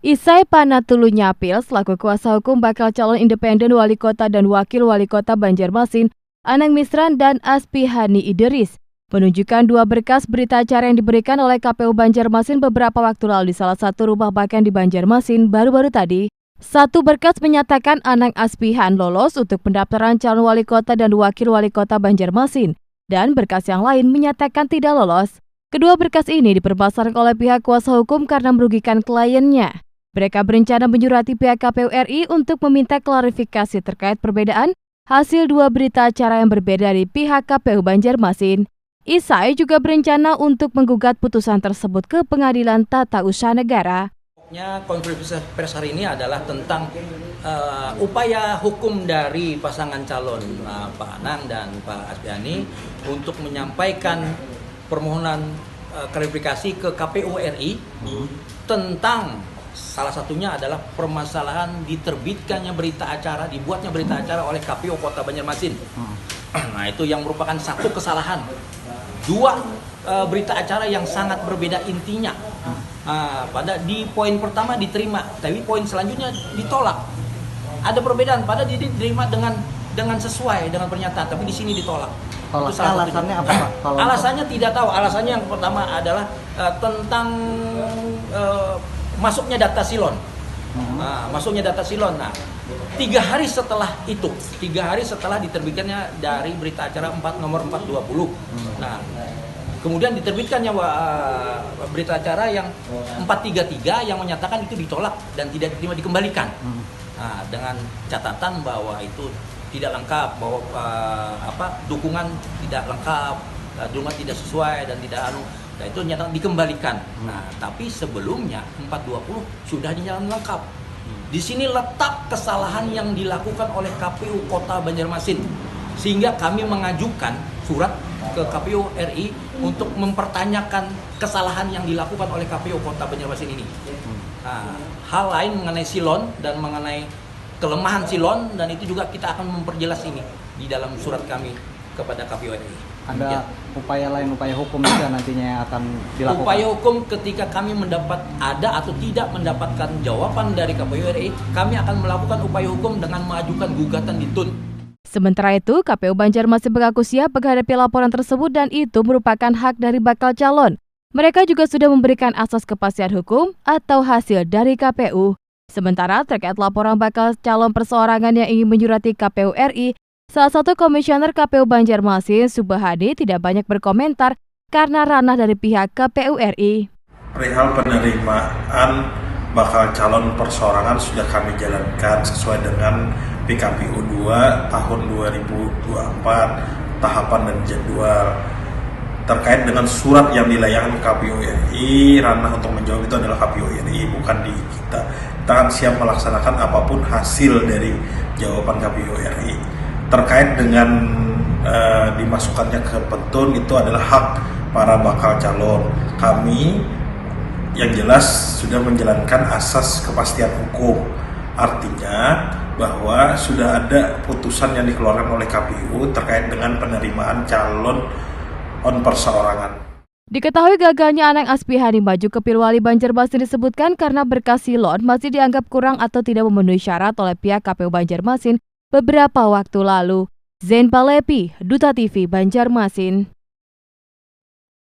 Isai Panatulu Nyapil selaku kuasa hukum bakal calon independen wali kota dan wakil wali kota Banjarmasin, Anang Misran dan Aspihani Idris, menunjukkan dua berkas berita acara yang diberikan oleh KPU Banjarmasin beberapa waktu lalu di salah satu rumah makan di Banjarmasin baru-baru tadi. Satu berkas menyatakan Anang Aspihan lolos untuk pendaftaran calon wali kota dan wakil wali kota Banjarmasin, dan berkas yang lain menyatakan tidak lolos. Kedua berkas ini dipermasalahkan oleh pihak kuasa hukum karena merugikan kliennya. Mereka berencana menyurati pihak KPU RI untuk meminta klarifikasi terkait perbedaan hasil dua berita acara yang berbeda di pihak KPU Banjarmasin. Isai juga berencana untuk menggugat putusan tersebut ke Pengadilan Tata Usaha Negara. Konferensi pers hari ini adalah tentang upaya hukum dari pasangan calon Pak Anang dan Pak Aspihani untuk menyampaikan permohonan klarifikasi ke KPU RI tentang salah satunya adalah permasalahan diterbitkannya berita acara, dibuatnya berita acara oleh KPU Kota Banjarmasin. Nah, itu yang merupakan satu kesalahan. Dua berita acara yang sangat berbeda intinya. Pada di poin pertama diterima, tapi poin selanjutnya ditolak. Ada perbedaan, pada diterima dengan sesuai dengan pernyataan, tapi di sini ditolak. Alasannya apa, Pak? Alasannya tidak tahu. Alasannya yang pertama adalah tentang masuknya data silon. Masuknya data silon. Nah, 3 hari setelah itu, 3 hari setelah diterbitkannya dari berita acara nomor 420. Nah, kemudian diterbitkannya berita acara yang 433 yang menyatakan itu ditolak dan tidak diterima, dikembalikan. Nah, dengan catatan bahwa itu tidak lengkap, bahwa dukungan tidak lengkap, dukungan tidak sesuai dan tidak Nah, itu nyata dikembalikan. Nah, tapi sebelumnya 420 sudah dinyatakan lengkap. Di sini letak kesalahan yang dilakukan oleh KPU Kota Banjarmasin, sehingga kami mengajukan surat ke KPU RI untuk mempertanyakan kesalahan yang dilakukan oleh KPU Kota Banjarmasin ini. Nah, hal lain mengenai silon dan mengenai kelemahan silon, dan itu juga kita akan memperjelas ini di dalam surat kami kepada KPU RI. Ada upaya lain, upaya hukum juga nantinya yang akan dilakukan? Upaya hukum ketika kami ada atau tidak mendapatkan jawaban dari KPU RI, kami akan melakukan upaya hukum dengan mengajukan gugatan di TUN. Sementara itu, KPU Banjarmasin mengaku siap menghadapi laporan tersebut dan itu merupakan hak dari bakal calon. Mereka juga sudah memberikan asas kepastian hukum atau hasil dari KPU. Sementara terkait laporan bakal calon perseorangan yang ingin menyurati KPU RI, salah satu komisioner KPU Banjarmasin, Subahadi, tidak banyak berkomentar karena ranah dari pihak KPU RI. Perihal penerimaan bakal calon perseorangan sudah kami jalankan sesuai dengan PKPU 2 tahun 2024, tahapan dan jadwal. Terkait dengan surat yang dilayangkan KPU RI, ranah untuk menjawab itu adalah KPU RI, bukan di kita. Kita akan siap melaksanakan apapun hasil dari jawaban KPU RI. Terkait dengan dimasukkannya ke petun, itu adalah hak para bakal calon. Kami yang jelas sudah menjalankan asas kepastian hukum. Artinya bahwa sudah ada putusan yang dikeluarkan oleh KPU terkait dengan penerimaan calon on perseorangan. Diketahui gagalnya Anang Aspihani maju ke Pilwali Banjarmasin disebutkan karena berkas silon masih dianggap kurang atau tidak memenuhi syarat oleh pihak KPU Banjarmasin beberapa waktu lalu. Zain Palepi, Duta TV Banjarmasin.